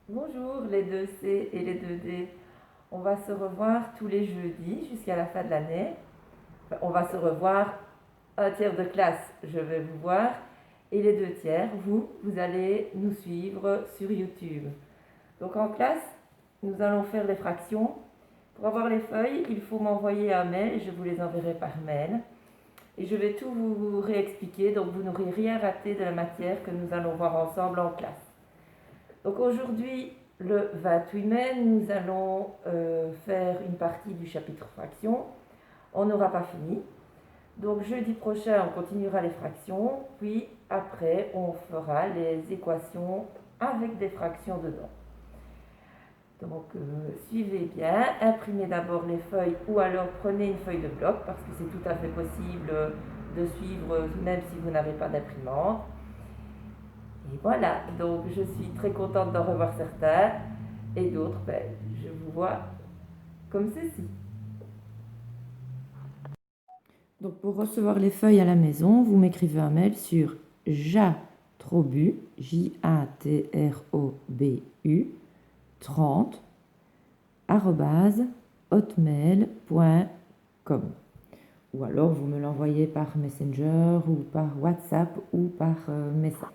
Bonjour les 2C et les 2D. On va se revoir tous les jeudis jusqu'à la fin de l'année. Enfin, on va se revoir un tiers de classe, je vais vous voir, et les deux tiers, vous allez nous suivre sur YouTube. Donc en classe, nous allons faire les fractions. Pour avoir les feuilles, il faut m'envoyer un mail, je vous les enverrai par mail. Et je vais tout vous réexpliquer, donc vous n'aurez rien raté de la matière que nous allons voir ensemble en classe. Donc aujourd'hui, le 28 mai, nous allons faire une partie du chapitre fractions. On n'aura pas fini. Donc jeudi prochain, on continuera les fractions, puis après, on fera les équations avec des fractions dedans. Donc suivez bien, imprimez d'abord les feuilles ou alors prenez une feuille de bloc parce que c'est tout à fait possible de suivre même si vous n'avez pas d'imprimante. Et voilà, donc je suis très contente d'en revoir certains et d'autres, je vous vois comme ceci. Donc pour recevoir les feuilles à la maison, vous m'écrivez un mail sur jatrobu, J-A-T-R-O-B-U, 30, hotmail.com. Ou alors vous me l'envoyez par Messenger ou par WhatsApp ou par message.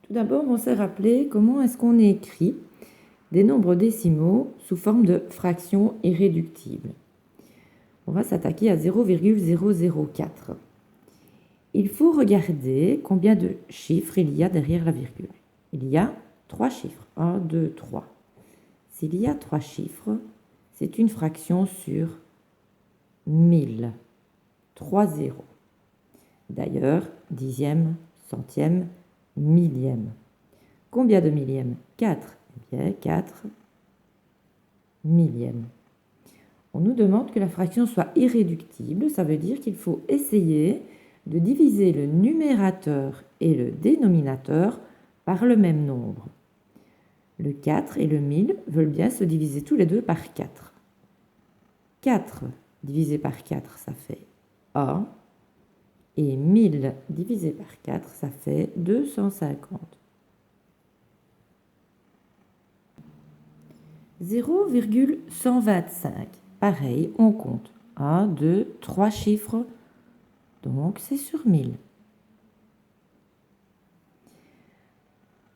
Tout d'abord, on s'est rappelé comment est-ce qu'on écrit des nombres décimaux sous forme de fractions irréductibles. On va s'attaquer à 0,004. Il faut regarder combien de chiffres il y a derrière la virgule. Il y a 3 chiffres. 1, 2, 3. S'il y a 3 chiffres, c'est une fraction sur 1000. 3 zéros. D'ailleurs, dixième, centième, millième. Combien de millièmes? 4. Eh bien, 4 millièmes. On nous demande que la fraction soit irréductible, ça veut dire qu'il faut essayer de diviser le numérateur et le dénominateur par le même nombre. Le 4 et le 1000 veulent bien se diviser tous les deux par 4. 4 divisé par 4, ça fait 1. Et 1000 divisé par 4, ça fait 250. 0,125. Pareil, on compte. 1, 2, 3 chiffres. Donc, c'est sur 1000.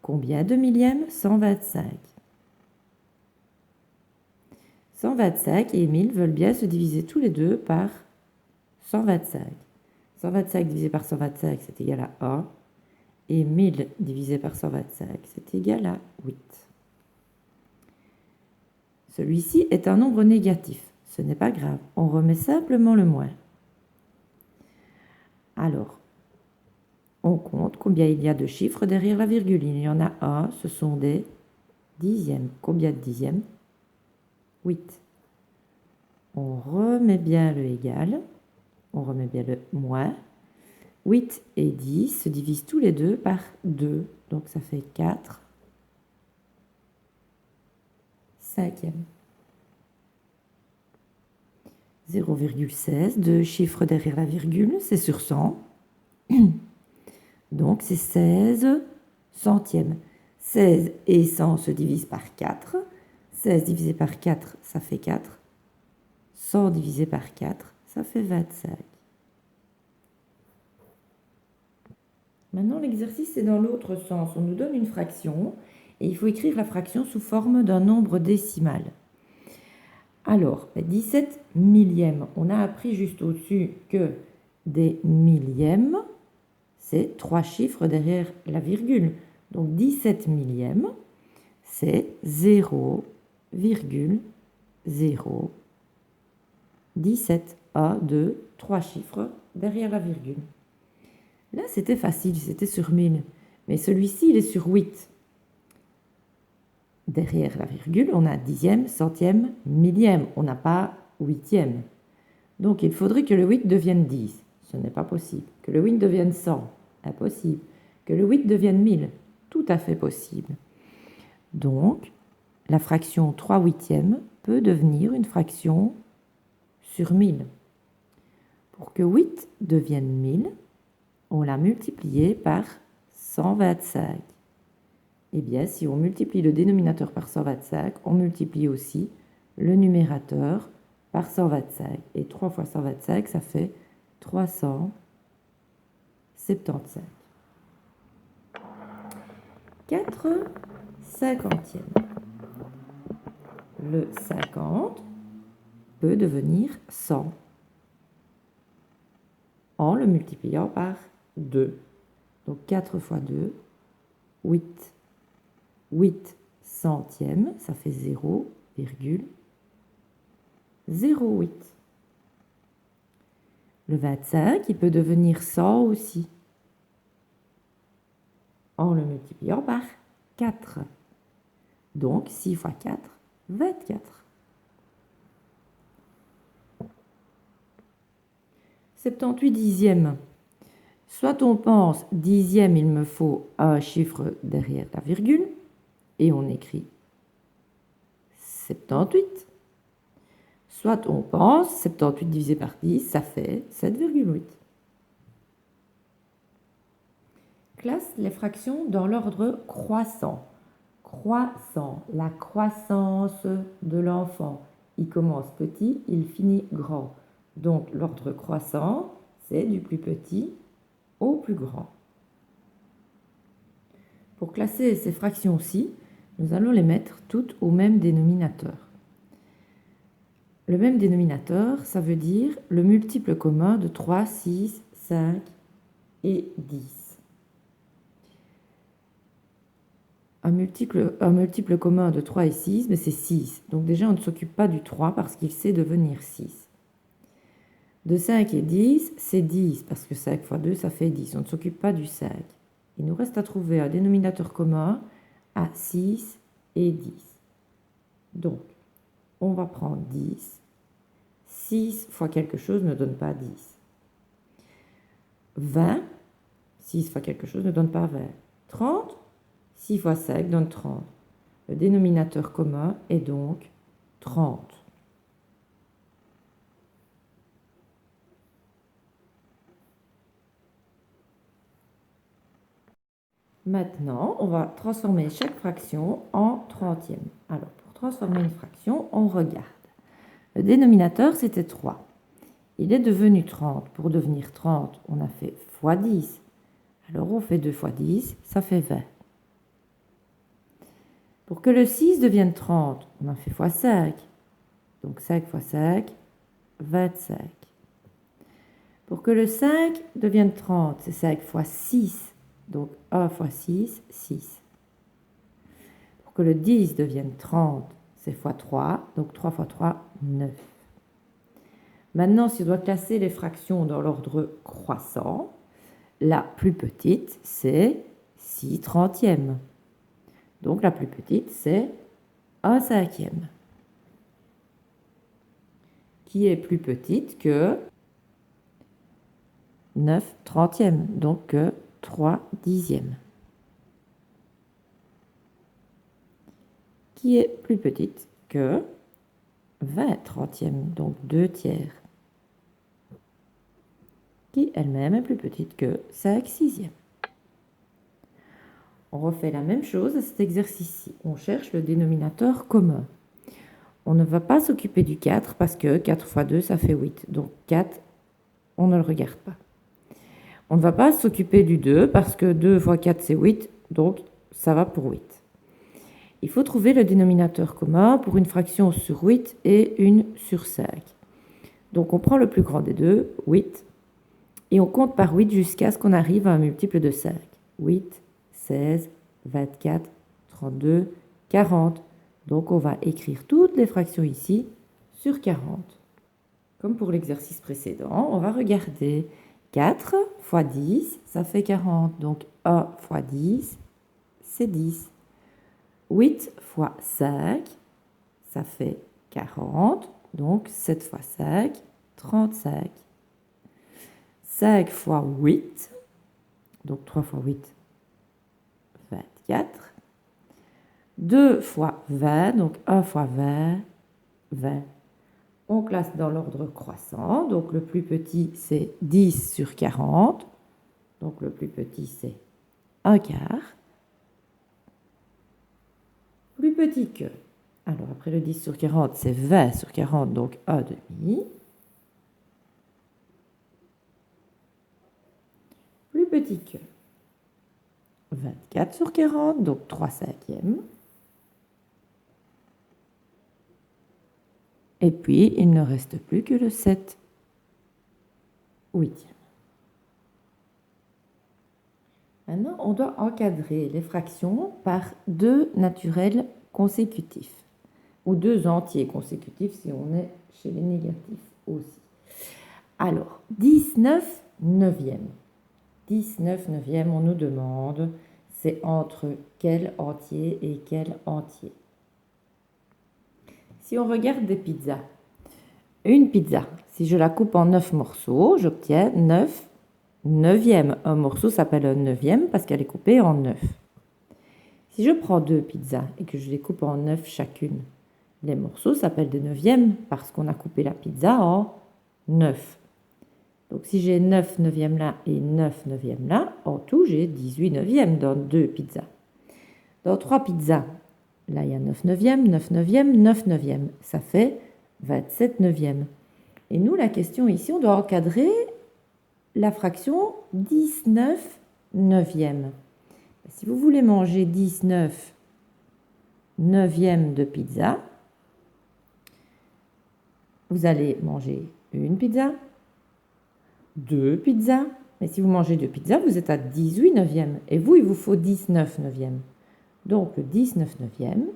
Combien de millièmes? 125. 125 et 1000 veulent bien se diviser tous les deux par 125. 125 divisé par 125, c'est égal à 1. Et 1000 divisé par 125, c'est égal à 8. Celui-ci est un nombre négatif. Ce n'est pas grave. On remet simplement le moins. Alors, on compte combien il y a de chiffres derrière la virgule. Il y en a un, ce sont des dixièmes. Combien de dixièmes? 8. On remet bien le égal. On remet bien le moins. 8 et 10 se divisent tous les deux par 2. Donc ça fait 4 cinquièmes. 0,16, 2 chiffres derrière la virgule, c'est sur 100. Donc c'est 16 centièmes. 16 et 100 se divisent par 4. 16 divisé par 4, ça fait 4. 100 divisé par 4, ça fait 25. Maintenant, l'exercice est dans l'autre sens. On nous donne une fraction et il faut écrire la fraction sous forme d'un nombre décimal. Alors, 17 millièmes. On a appris juste au-dessus que des millièmes, c'est 3 chiffres derrière la virgule. Donc 17 millièmes, c'est 0,017. 1, 2, 3 chiffres derrière la virgule. Là, c'était facile, c'était sur 1000. Mais celui-ci, il est sur 8. Derrière la virgule, on a dixième, centième, millième. On n'a pas huitième. Donc, il faudrait que le 8 devienne 10. Ce n'est pas possible. Que le 8 devienne 100. Impossible. Que le 8 devienne 1000. Tout à fait possible. Donc, la fraction 3 huitièmes peut devenir une fraction sur 1000. Pour que 8 devienne 1000, on l'a multiplié par 125. Eh bien, si on multiplie le dénominateur par 125, on multiplie aussi le numérateur par 125. Et 3 fois 125, ça fait 375. 4 cinquantièmes. Le 50 peut devenir 100 en le multipliant par 2. Donc 4 fois 2, 8. 8 centièmes, ça fait 0,08. Le 25, il peut devenir 100 aussi, en le multipliant par 4. Donc 6 fois 4, 24. 78 dixièmes. Soit on pense dixième, il me faut un chiffre derrière la virgule, et on écrit 78. Soit on pense 78 divisé par 10, ça fait 7,8. Classe les fractions dans l'ordre croissant. Croissant, la croissance de l'enfant. Il commence petit, il finit grand. Donc l'ordre croissant, c'est du plus petit au plus grand. Pour classer ces fractions-ci, nous allons les mettre toutes au même dénominateur. Le même dénominateur, ça veut dire le multiple commun de 3, 6, 5 et 10. Un multiple commun de 3 et 6, mais c'est 6. Donc déjà, on ne s'occupe pas du 3 parce qu'il sait devenir 6. De 5 et 10, c'est 10 parce que 5 fois 2, ça fait 10. On ne s'occupe pas du 5. Il nous reste à trouver un dénominateur commun à 6 et 10. Donc, on va prendre 10. 6 fois quelque chose ne donne pas 10. 20, 6 fois quelque chose ne donne pas 20. 30, 6 fois 5 donne 30. Le dénominateur commun est donc 30. Maintenant, on va transformer chaque fraction en trentième. Alors, pour transformer une fraction, on regarde. Le dénominateur, c'était 3. Il est devenu 30. Pour devenir 30, on a fait fois 10. Alors, on fait 2 fois 10, ça fait 20. Pour que le 6 devienne 30, on a fait fois 5. Donc 5 fois 5, 25. Pour que le 5 devienne 30, c'est 5 fois 6. Donc 1 fois 6, 6. Pour que le 10 devienne 30, c'est fois 3. Donc 3 fois 3, 9. Maintenant, si on doit classer les fractions dans l'ordre croissant, la plus petite, c'est 6 trentièmes. Donc la plus petite, c'est 1 cinquième, qui est plus petite que 9 trentièmes, donc que 3 dixièmes, qui est plus petite que 20 trentièmes, donc 2 tiers, qui elle-même est plus petite que 5 sixièmes. On refait la même chose à cet exercice-ci. On cherche le dénominateur commun. On ne va pas s'occuper du 4 parce que 4 fois 2, ça fait 8. Donc 4, on ne le regarde pas. On ne va pas s'occuper du 2 parce que 2 fois 4, c'est 8. Donc ça va pour 8. Il faut trouver le dénominateur commun pour une fraction sur 8 et une sur 5. Donc on prend le plus grand des deux, 8, et on compte par 8 jusqu'à ce qu'on arrive à un multiple de 5. 8, 16, 24, 32, 40. Donc on va écrire toutes les fractions ici sur 40. Comme pour l'exercice précédent, on va regarder 4 fois 10, ça fait 40. Donc 1 fois 10, c'est 10. 8 fois 5, ça fait 40. Donc 7 fois 5, 35. 5 fois 8, donc 3 fois 8, 24. 2 fois 20, donc 1 fois 20, 20. On classe dans l'ordre croissant, donc le plus petit c'est 10 sur 40, donc le plus petit c'est 1 quart. plus petit que. Alors, après le 10 sur 40, c'est 20 sur 40, donc 1 demi. Plus petit que 24 sur 40, donc 3 cinquièmes. Et puis, il ne reste plus que le 7 huitième. Maintenant, on doit encadrer les fractions par 2 naturels consécutifs, ou 2 entiers consécutifs si on est chez les négatifs aussi. Alors, 19 neuvième. 19 neuvième, on nous demande, c'est entre quel entier et quel entier. Si on regarde des pizzas, une pizza, si je la coupe en 9 morceaux, j'obtiens 9 neuvième. Un morceau s'appelle un neuvième parce qu'elle est coupée en 9. Si je prends 2 pizzas et que je les coupe en 9 chacune, les morceaux s'appellent des neuvièmes parce qu'on a coupé la pizza en 9. Donc si j'ai 9 neuvièmes là et 9 neuvièmes là, en tout j'ai 18 neuvièmes dans 2 pizzas. Dans 3 pizzas, là il y a 9 neuvièmes, 9 neuvièmes, 9 neuvièmes. Ça fait 27 neuvièmes. Et nous, la question ici, on doit encadrer la fraction 19 neuvième. Si vous voulez manger 19 neuvièmes de pizza, vous allez manger une pizza, 2 pizzas. Mais si vous mangez 2 pizzas, vous êtes à 18 neuvièmes. Et vous, il vous faut 19 neuvièmes. Donc le 19 neuvième,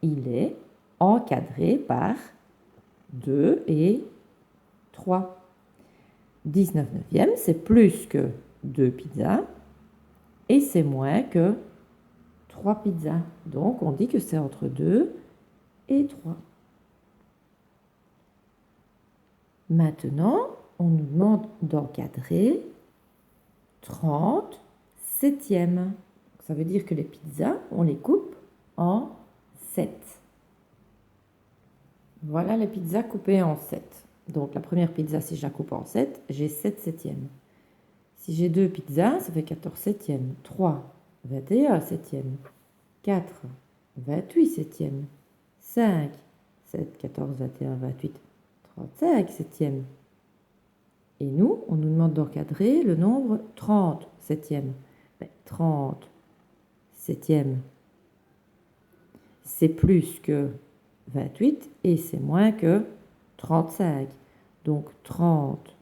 il est encadré par 2 et 3. 19 neuvième, c'est plus que 2 pizzas et c'est moins que 3 pizzas. Donc on dit que c'est entre 2 et 3. Maintenant, on nous demande d'encadrer 30 septièmes. Ça veut dire que les pizzas, on les coupe en 7. Voilà les pizzas coupées en 7. Donc la première pizza, si je la coupe en 7, j'ai 7 septièmes. Si j'ai 2 pizzas, ça fait 14 septièmes. 3, 21 septièmes. 4, 28 septièmes. 5, 7, 14, 21, 28, 35 septièmes. Et nous, on nous demande d'encadrer le nombre 30 septièmes. 30 septièmes, c'est plus que 28 et c'est moins que 35. Donc 30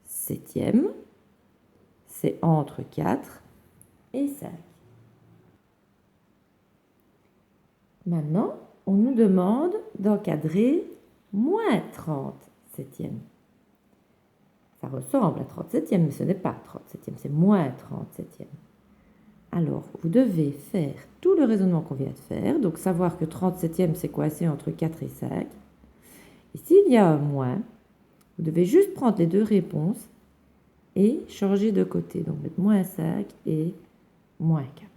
septièmes, c'est entre 4 et 5. Maintenant, on nous demande d'encadrer moins 30 septièmes. Ça ressemble à 30 septièmes, mais ce n'est pas 30 septièmes, c'est moins 30 septièmes. Alors, vous devez faire tout le raisonnement qu'on vient de faire, donc savoir que 30 septièmes, c'est coincé entre 4 et 5. Et s'il y a un moins, vous devez juste prendre les deux réponses et changer de côté. Donc, mettre moins 5 et moins 4.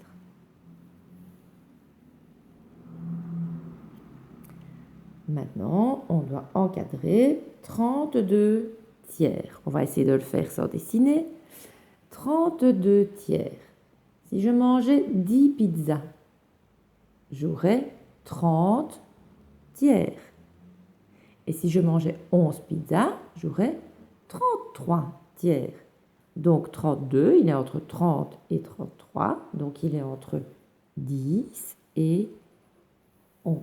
Maintenant, on doit encadrer 32 tiers. On va essayer de le faire sans dessiner. 32 tiers. Si je mangeais 10 pizzas, j'aurais 30 tiers. Et si je mangeais 11 pizzas, j'aurais 33 tiers. Donc 32, il est entre 30 et 33, donc il est entre 10 et 11.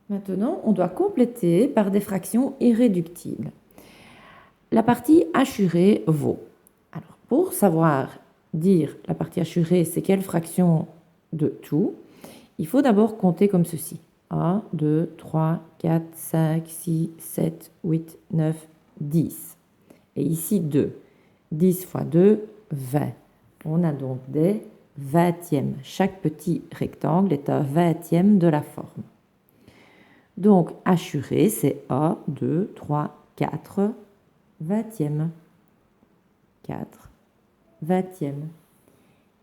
Maintenant, on doit compléter par des fractions irréductibles. La partie assurée vaut. Alors, pour savoir dire la partie assurée, c'est quelle fraction de tout, il faut d'abord compter comme ceci. 1, 2, 3, 4, 5, 6, 7, 8, 9, 10. Et ici 2. 10 fois 2, 20. On a donc des vingtièmes. Chaque petit rectangle est un vingtième de la forme. Donc, assuré, c'est 1, 2, 3, 4 vingtièmes. 4 vingtièmes.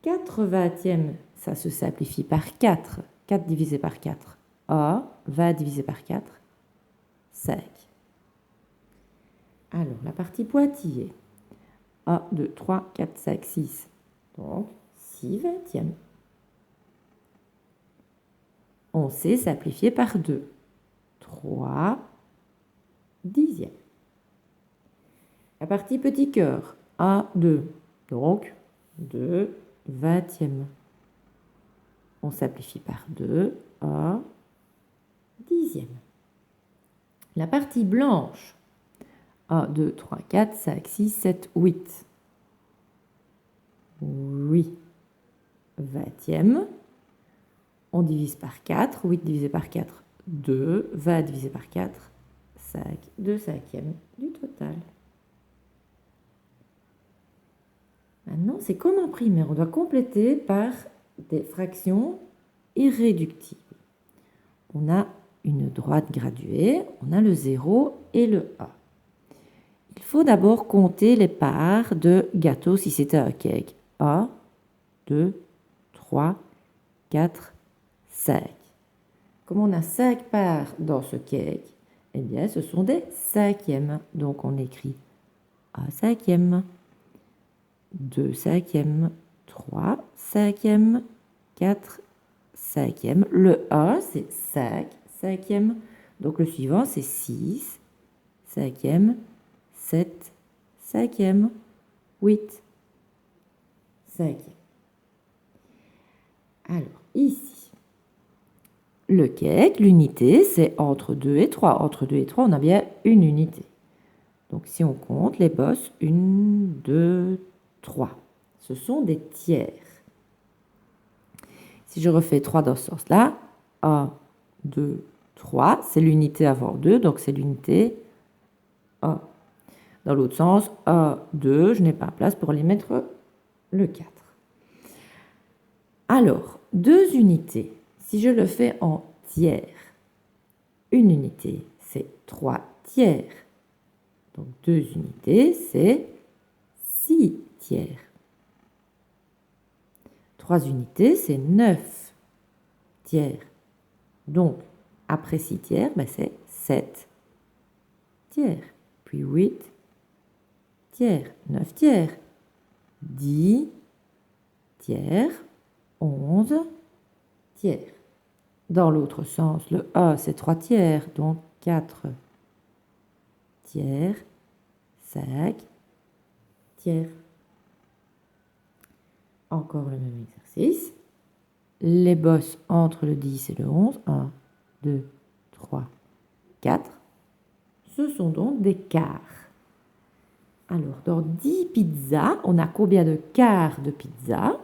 4 vingtièmes, ça se simplifie par 4. 4 divisé par 4, 1. 20 divisé par 4, 5. Alors, la partie pointillée. 1, 2, 3, 4, 5, 6. Donc, 6 vingtièmes. on sait simplifier par 2. 3 dixièmes. La partie petit cœur, 1, 2. Donc, 2 vingtièmes. On simplifie par 2, 1 dixième. La partie blanche, 1, 2, 3, 4, 5, 6, 7, 8. 8 vingtièmes. On divise par 4. 8 divisé par 4, 2. 20 divisé par 4, 5. 2 cinquièmes du total. Maintenant, c'est comme en primaire. On doit compléter par des fractions irréductibles. On a une droite graduée, on a le 0 et le 1. Il faut d'abord compter les parts de gâteau si c'était un cake. 1, 2, 3, 4, 5. Comme on a 5 parts dans ce cake, eh bien, ce sont des cinquièmes. Donc, on écrit 1 cinquième, 2 cinquièmes, 3 cinquièmes, 4 cinquièmes. Le 1, c'est 5 cinquièmes. Donc, le suivant, c'est 6 cinquièmes, 7 cinquièmes, 8 cinquièmes. Alors, ici, le cake, l'unité, c'est entre 2 et 3. Entre 2 et 3, on a bien une unité. Donc, si on compte les bosses, 1, 2, 3. Ce sont des tiers. Si je refais 3 dans ce sens-là, 1, 2, 3, c'est l'unité avant 2, donc c'est l'unité 1. Dans l'autre sens, 1, 2, je n'ai pas la place pour aller mettre le 4. Alors, 2 unités, si je le fais en tiers, une unité, c'est 3 tiers. Donc, 2 unités, c'est 6 tiers. 3 unités, c'est 9 tiers. Donc, après 6 tiers, ben c'est 7 tiers. Puis 8 tiers, 9 tiers, 10 tiers, 11 tiers. Dans l'autre sens, le 1, c'est 3 tiers, donc 4 tiers, 5 tiers. Encore le même exercice. Les bosses entre le 10 et le 11, 1, 2, 3, 4, ce sont donc des quarts. Alors, dans 10 pizzas, on a combien de quarts de pizza?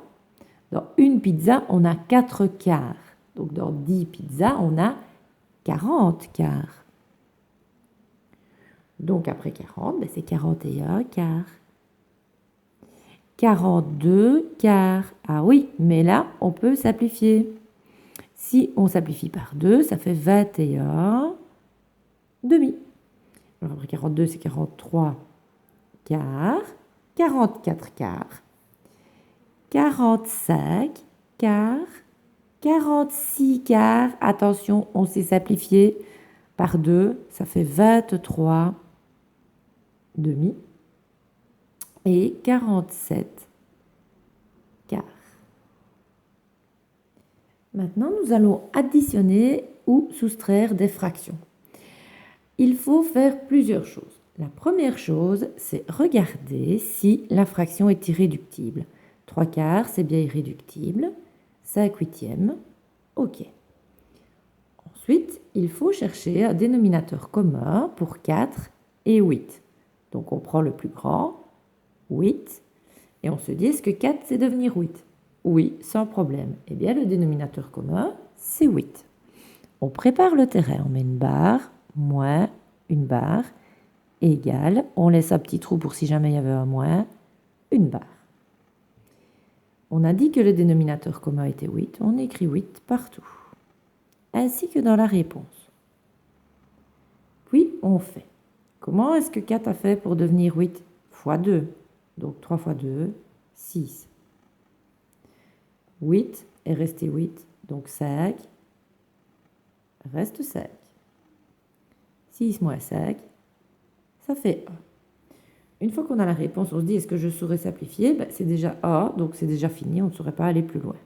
Dans une pizza, on a 4 quarts. Donc, dans 10 pizzas, on a 40 quarts. Donc, après 40, ben, c'est 41 quarts. 42 quarts. Ah oui, mais là, on peut simplifier. Si on simplifie par 2, ça fait 21 demi. Alors, après 42, c'est 43 quarts. 44 quarts. 45 quarts. 46 quarts. Attention, on s'est simplifié par 2, ça fait 23 demi. Et 47 quarts. Maintenant, nous allons additionner ou soustraire des fractions. Il faut faire plusieurs choses. La première chose, c'est regarder si la fraction est irréductible. 3 quarts, c'est bien irréductible. 5 huitièmes, ok. Ensuite, il faut chercher un dénominateur commun pour 4 et 8. Donc, on prend le plus grand, 8, et on se dit, est-ce que 4, c'est devenir 8? Oui, sans problème. Eh bien, le dénominateur commun, c'est 8. On prépare le terrain, on met une barre, moins une barre, égale, on laisse un petit trou pour si jamais il y avait un moins, une barre. On a dit que le dénominateur commun était 8, on écrit 8 partout, ainsi que dans la réponse. Puis, on fait. Comment est-ce que 4 a fait pour devenir 8 fois 2? Donc 3 fois 2, 6. 8 est resté 8, donc 5 reste 5. 6 moins 5, ça fait 1. Une fois qu'on a la réponse, on se dit, est-ce que je saurais simplifier? Ben, c'est déjà A, donc c'est déjà fini, on ne saurait pas aller plus loin.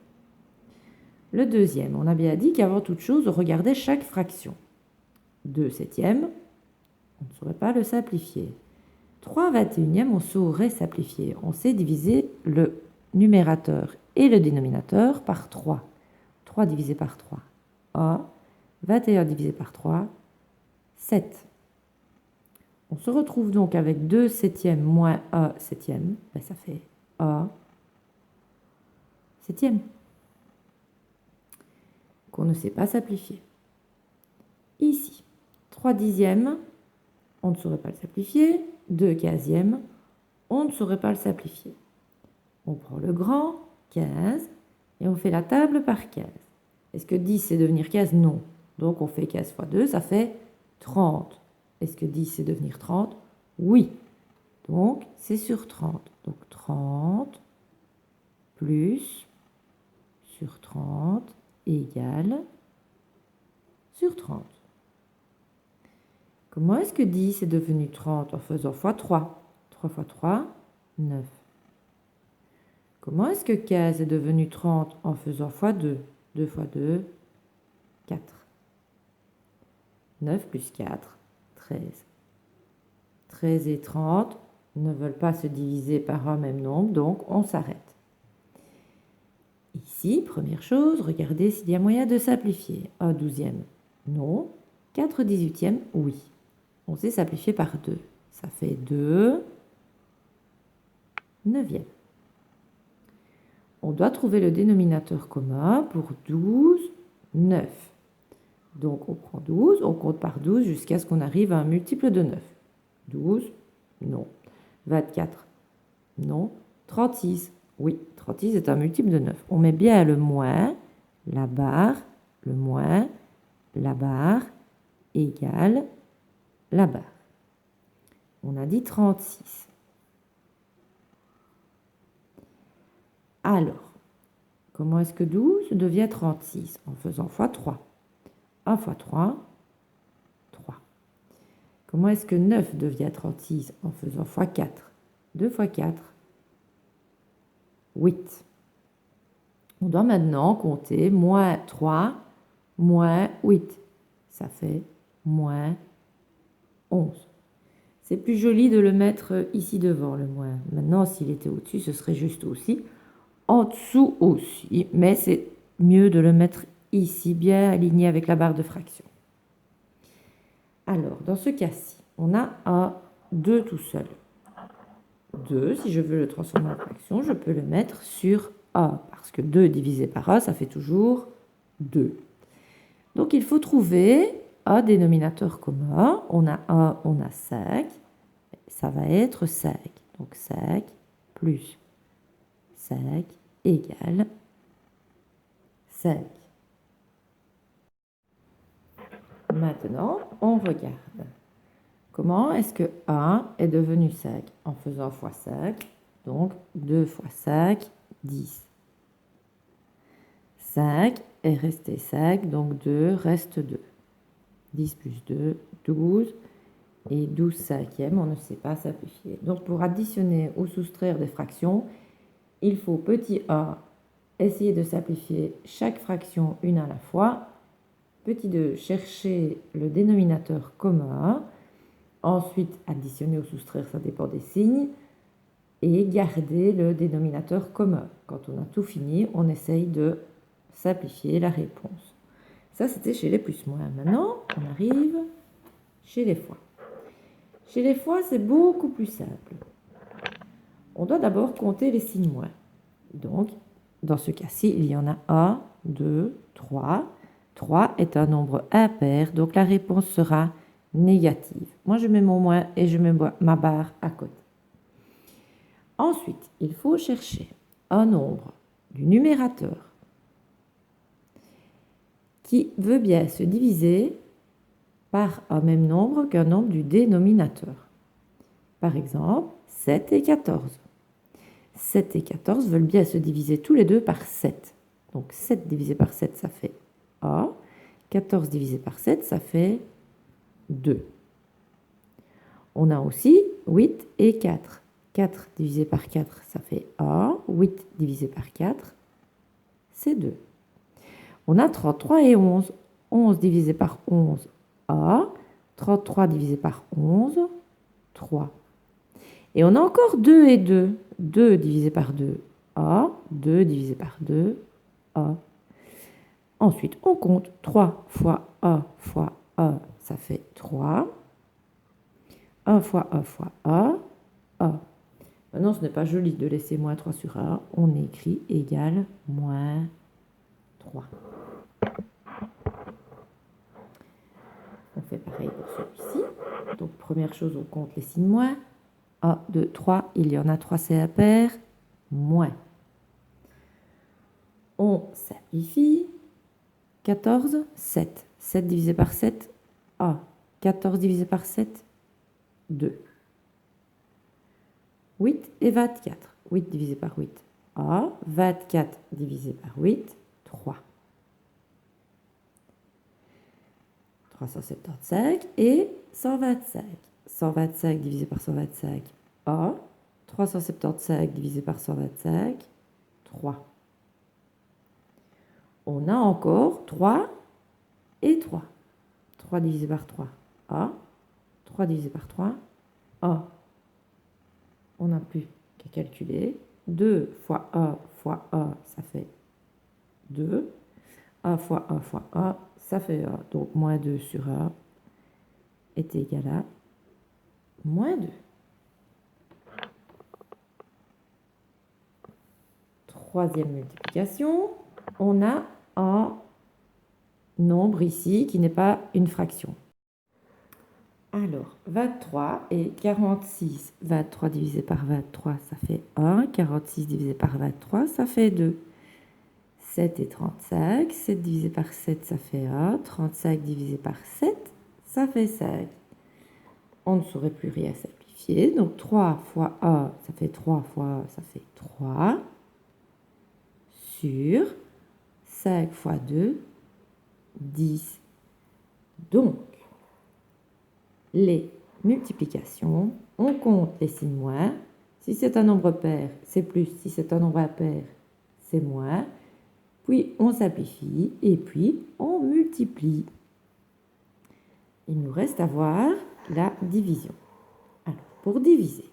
Le deuxième, on a bien dit qu'avant toute chose, on regardait chaque fraction. 2 septièmes, on ne saurait pas le simplifier. 3 21e, on saurait simplifier. On sait diviser le numérateur et le dénominateur par 3. 3 divisé par 3, A. 21 divisé par 3, 7. On se retrouve donc avec 2 septièmes moins A septième. Ben, ça fait A septième. Qu'on ne sait pas simplifier. Ici, 3 dixièmes, on ne saurait pas le simplifier. 2 quinzièmes, on ne saurait pas le simplifier. On prend le grand, 15, et on fait la table par 15. Est-ce que 10 c'est devenir 15? Non. Donc on fait 15 fois 2, ça fait 30. Est-ce que 10 c'est devenir 30? Oui. Donc c'est sur 30. Donc 30 plus sur 30 égale sur 30. Comment est-ce que 10 est devenu 30 en faisant x 3? 3 fois 3, 9. Comment est-ce que 15 est devenu 30 en faisant x 2? 2 fois 2, 4. 9 plus 4, 13. 13 et 30 ne veulent pas se diviser par un même nombre, donc on s'arrête. Ici, première chose, regardez s'il y a moyen de simplifier. 1 douzième, non. 4 18e, oui. On sait simplifier par 2. Ça fait 2 neuvième. On doit trouver le dénominateur commun pour 12, 9. Donc on prend 12, on compte par 12 jusqu'à ce qu'on arrive à un multiple de 9. 12, non. 24, non. 36, oui. 36 est un multiple de 9. On met bien le moins, la barre, le moins, la barre, égale la barre. On a dit 36. Alors, comment est-ce que 12 devient 36? En faisant x 3. 1 fois 3, 3. Comment est-ce que 9 devient 36? En faisant x 4. 2 fois 4, 8. On doit maintenant compter moins 3, moins 8. Ça fait moins 11. C'est plus joli de le mettre ici devant, le moins. Maintenant, s'il était au-dessus, ce serait juste aussi. En dessous aussi, mais c'est mieux de le mettre ici, bien aligné avec la barre de fraction. Alors, dans ce cas-ci, on a un 2 tout seul. 2, si je veux le transformer en fraction, je peux le mettre sur A, parce que 2 divisé par A, ça fait toujours 2. Donc, il faut trouver un dénominateur commun. On a 1, on a 5. Ça va être 5. Donc, 5 plus 5 égale 5. Maintenant, on regarde. Comment est-ce que 1 est devenu 5? En faisant x 5. Donc, 2 fois 5, 10. 5 est resté 5, donc 2 reste 2. 10 plus 2, 12. Et 12 cinquièmes, on ne sait pas simplifier. Donc, pour additionner ou soustraire des fractions, il faut petit a, essayer de simplifier chaque fraction une à la fois. Petit 2, chercher le dénominateur commun. Ensuite, additionner ou soustraire, ça dépend des signes. Et garder le dénominateur commun. Quand on a tout fini, on essaye de simplifier la réponse. Ça, c'était chez les plus-moins. Maintenant, on arrive chez les fois. Chez les fois, c'est beaucoup plus simple. On doit d'abord compter les signes moins. Donc, dans ce cas-ci, il y en a 1, 2, 3. 3 est un nombre impair, donc la réponse sera négative. Moi, je mets mon moins et je mets ma barre à côté. Ensuite, il faut chercher un nombre du numérateur qui veut bien se diviser par un même nombre qu'un nombre du dénominateur. Par exemple, 7 et 14. 7 et 14 veulent bien se diviser tous les deux par 7. Donc 7 divisé par 7, ça fait A. 14 divisé par 7, ça fait 2. On a aussi 8 et 4. 4 divisé par 4, ça fait A. 8 divisé par 4, c'est 2. On a 33 et 11. 11 divisé par 11, A. 33 divisé par 11, 3. Et on a encore 2 et 2. 2 divisé par 2, A. 2 divisé par 2, A. Ensuite, on compte 3 fois A fois A, ça fait 3. A fois A fois A, A. Maintenant, ce n'est pas joli de laisser moins 3 sur A. On écrit égal moins 3. On fait pareil pour celui-ci. Donc, première chose, on compte les signes moins. 1, 2, 3, il y en a 3, c'est impair, moins. On simplifie. 14, 7. 7 divisé par 7, A. 14 divisé par 7, 2. 8 et 24. 8 divisé par 8, A. 24 divisé par 8, 3. 375 et 125. 125 divisé par 125, A. 375 divisé par 125, 3. On a encore 3 et 3. 3 divisé par 3, A. 3 divisé par 3, A. On n'a plus qu'à calculer. 2 fois A, ça fait 2. A fois A, ça fait A. Donc, moins 2 sur A est égal à moins 2. Troisième multiplication, on a un nombre ici qui n'est pas une fraction. Alors, 23 et 46. 23 divisé par 23, ça fait 1. 46 divisé par 23, ça fait 2. 7 et 35. 7 divisé par 7, ça fait 1. 35 divisé par 7, ça fait 5. On ne saurait plus rien simplifier. Donc, 3 fois 1, ça fait 3 fois 1, ça fait 3. Sur 5 fois 2, 10. Donc, les multiplications, on compte les signes moins. Si c'est un nombre pair, c'est plus. Si c'est un nombre impair, c'est moins. Puis on simplifie et puis on multiplie. Il nous reste à voir la division. Alors, pour diviser,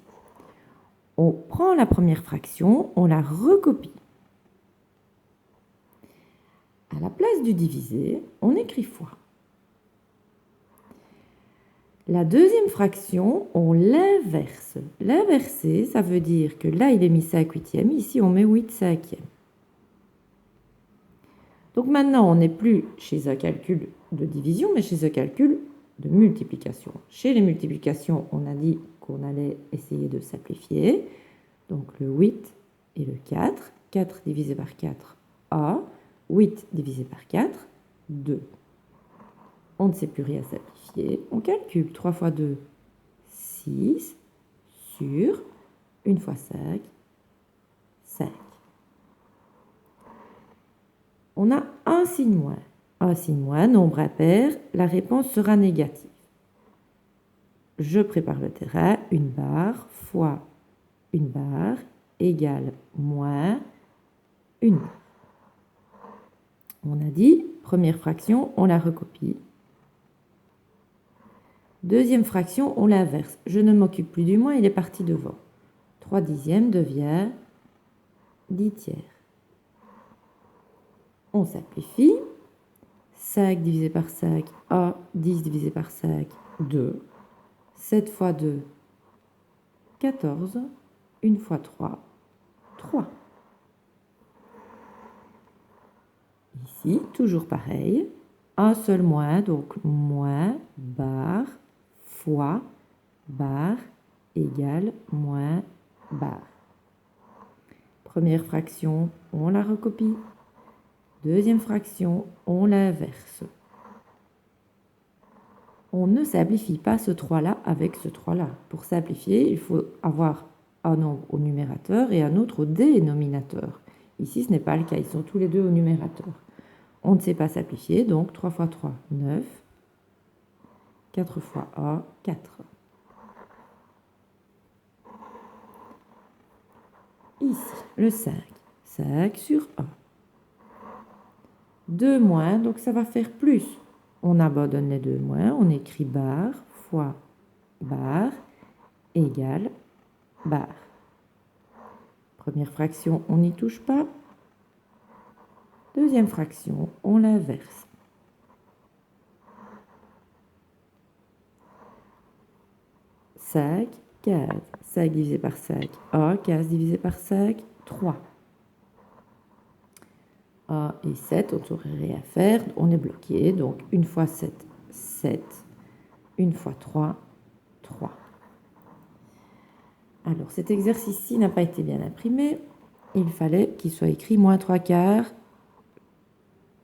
on prend la première fraction, on la recopie. À la place du divisé, on écrit fois. La deuxième fraction, on l'inverse. L'inverser, ça veut dire que là, il est mis 5 huitièmes. Ici, on met 8 cinquièmes. Donc maintenant, on n'est plus chez un calcul de division, mais chez un calcul de multiplication. Chez les multiplications, on a dit qu'on allait essayer de simplifier. Donc le 8 et le 4. 4 divisé par 4, A. 8 divisé par 4, 2. On ne sait plus rien simplifier. On calcule 3 fois 2, 6, sur 1 fois 5, 5. On a un signe moins. Un signe moins, nombre impair, la réponse sera négative. Je prépare le terrain, une barre fois une barre égale moins une barre. On a dit, première fraction, on la recopie. Deuxième fraction, on l'inverse. Je ne m'occupe plus du moins, il est parti devant. 3 dixièmes devient 10 tiers. On simplifie. 5 divisé par 5, A. 10 divisé par 5, 2. 7 fois 2, 14. 1 fois 3, 3. Ici, toujours pareil. Un seul moins, donc moins barre fois barre égale moins barre. Première fraction, on la recopie. Deuxième fraction, on l'inverse. On ne simplifie pas ce 3-là avec ce 3-là. Pour simplifier, il faut avoir un nombre au numérateur et un autre au dénominateur. Ici, ce n'est pas le cas, ils sont tous les deux au numérateur. On ne sait pas simplifier, donc 3 fois 3, 9. 4 fois 1, 4. Ici, le 5. 5 sur 1. 2 moins, donc ça va faire plus. On abandonne les 2 moins, on écrit barre fois barre égale barre. Première fraction, on n'y touche pas. Deuxième fraction, on l'inverse. Cinq, 15. 5 divisé par 5, 1. 15 divisé par 5, 3. 1 et 7, on ne saurait rien faire. On est bloqué. Donc, 1 fois 7, 7. 1 fois 3, 3. Alors, cet exercice-ci n'a pas été bien imprimé. Il fallait qu'il soit écrit moins 3 quarts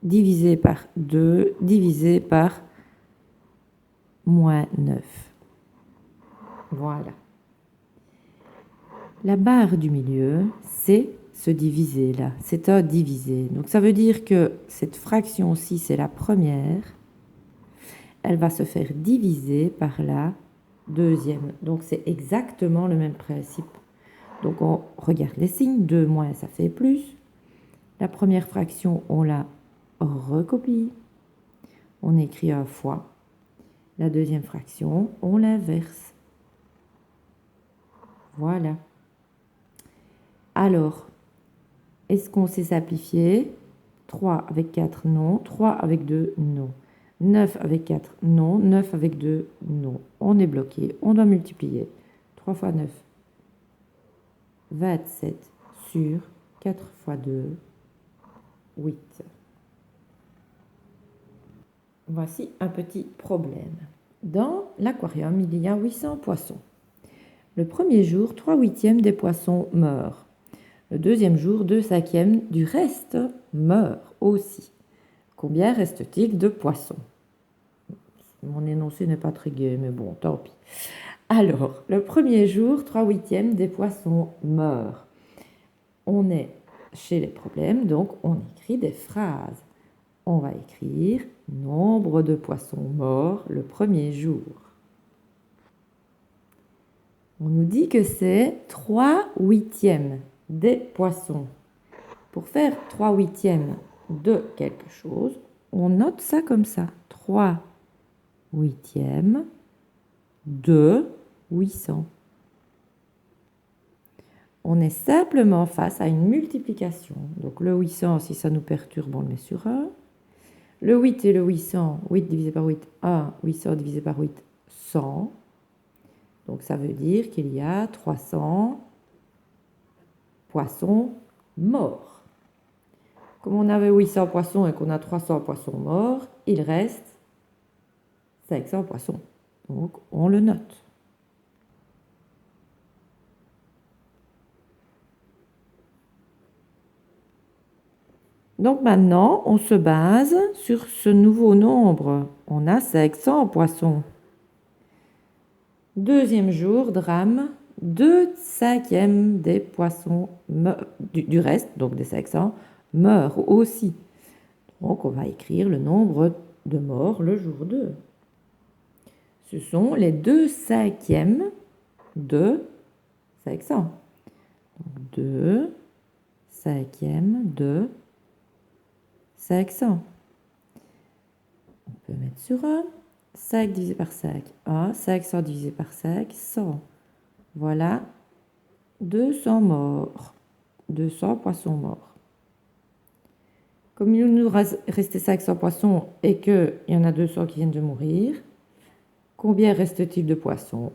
divisé par 2 divisé par moins 9. Voilà. La barre du milieu, c'est ce divisé-là. C'est un divisé. Donc, ça veut dire que cette fraction-ci, c'est la première. Elle va se faire diviser par la deuxième. Donc, c'est exactement le même principe. Donc, on regarde les signes. 2 moins, ça fait plus. La première fraction, on la recopie. On écrit un fois. La deuxième fraction, on l'inverse. Voilà. Alors, est-ce qu'on sait simplifier? 3 avec 4, non. 3 avec 2, non. 9 avec 4, non. 9 avec 2, non. On est bloqué. On doit multiplier. 3 fois 9, 27 sur 4 fois 2, 8. Voici un petit problème. Dans l'aquarium, il y a 800 poissons. Le premier jour, 3/8 des poissons meurent. Le deuxième jour, 2/5 du reste meurent aussi. Combien reste-t-il de poissons? Mon énoncé n'est pas très gai, mais bon, tant pis. Alors, le premier jour, 3/8 des poissons meurent. On est chez les problèmes, donc on écrit des phrases. On va écrire nombre de poissons morts le premier jour. On nous dit que c'est 3/8 des poissons. Pour faire 3/8 de quelque chose, on note ça comme ça. 3/8 de 800. On est simplement face à une multiplication. Donc le 800, si ça nous perturbe, on le met sur 1. Le 8 et le 800, 8 divisé par 8, 1. 800 divisé par 8, 100. Donc ça veut dire qu'il y a 300 poissons morts. Comme on avait 800 poissons et qu'on a 300 poissons morts, il reste 500 poissons. Donc on le note. Donc maintenant, on se base sur ce nouveau nombre. On a 500 poissons. Deuxième jour, drame, 2/5 des poissons du reste, donc des 500, meurent aussi. Donc on va écrire le nombre de morts le jour 2. Ce sont les 2/5 de 500. Donc 2/5 de 500. On peut mettre sur 1. 5 divisé par 5, 1. 500 divisé par 5, 100. Voilà 200 morts. 200 poissons morts. Comme il nous restait 500 poissons et qu'il y en a 200 qui viennent de mourir, combien reste-t-il de poissons?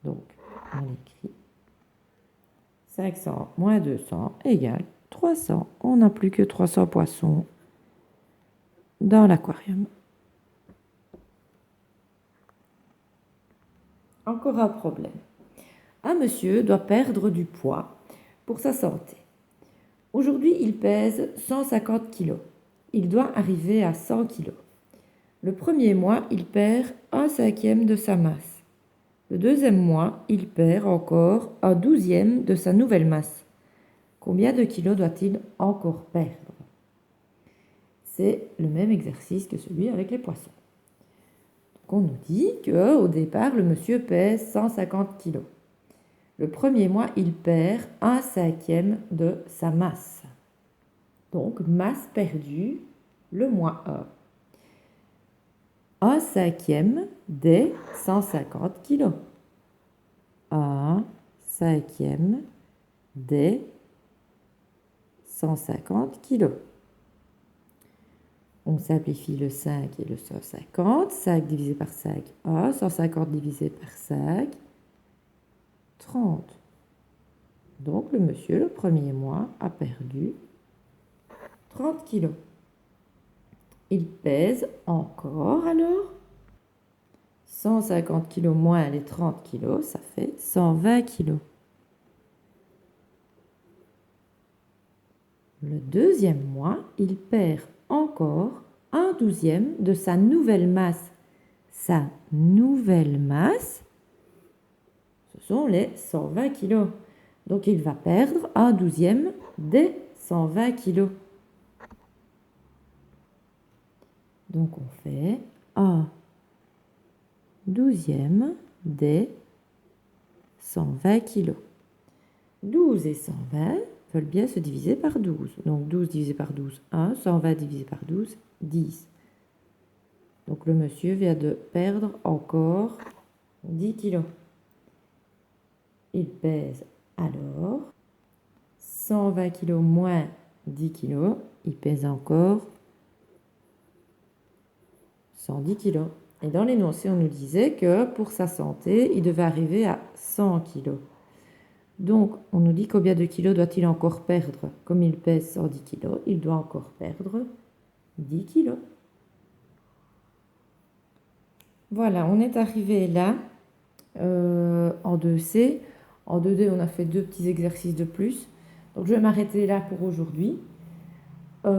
Donc, on écrit 500 moins 200 égale 300. On n'a plus que 300 poissons dans l'aquarium. Encore un problème. Un monsieur doit perdre du poids pour sa santé. Aujourd'hui, il pèse 150 kg. Il doit arriver à 100 kg. Le premier mois, il perd 1/5 de sa masse. Le deuxième mois, il perd encore 1/12 de sa nouvelle masse. Combien de kilos doit-il encore perdre? C'est le même exercice que celui avec les poissons. Donc on nous dit qu'au départ, le monsieur pèse 150 kg. Le premier mois, il perd 1/5 de sa masse. Donc, masse perdue, le moins 1. 1/5 des 150 kg. 1/5 des 150 kg. On simplifie le 5 et le 150. 5 divisé par 5, 1. 150 divisé par 5, 30. Donc, le monsieur, le premier mois, a perdu 30 kg. Il pèse encore alors 150 kg moins les 30 kg, ça fait 120 kg. Le deuxième mois, il perd encore 1/12 de sa nouvelle masse. Sa nouvelle masse, ce sont les 120 kg. Donc, il va perdre 1/12 des 120 kg. Donc, on fait 1/12 des 120 kg. 12 et 120 veulent bien se diviser par 12. Donc, 12 divisé par 12, 1. 120 divisé par 12, 10. Donc, le monsieur vient de perdre encore 10 kg. Il pèse alors 120 kg moins 10 kg. Il pèse encore 110 kg. Et dans l'énoncé, on nous disait que pour sa santé, il devait arriver à 100 kg. Donc, on nous dit combien de kilos doit-il encore perdre? Comme il pèse 110 kg, il doit encore perdre 10 kg. Voilà, on est arrivé là en 2C. En 2D, on a fait 2 petits exercices de plus. Donc, je vais m'arrêter là pour aujourd'hui.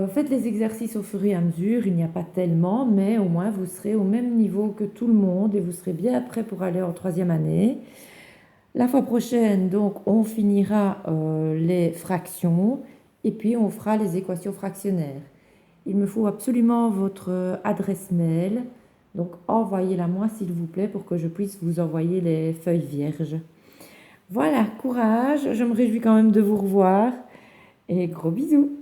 Faites les exercices au fur et à mesure, il n'y a pas tellement, mais au moins vous serez au même niveau que tout le monde et vous serez bien prêt pour aller en 3e année. La fois prochaine, donc, on finira les fractions et puis on fera les équations fractionnaires. Il me faut absolument votre adresse mail, donc envoyez-la moi s'il vous plaît pour que je puisse vous envoyer les feuilles vierges. Voilà, courage, je me réjouis quand même de vous revoir et gros bisous.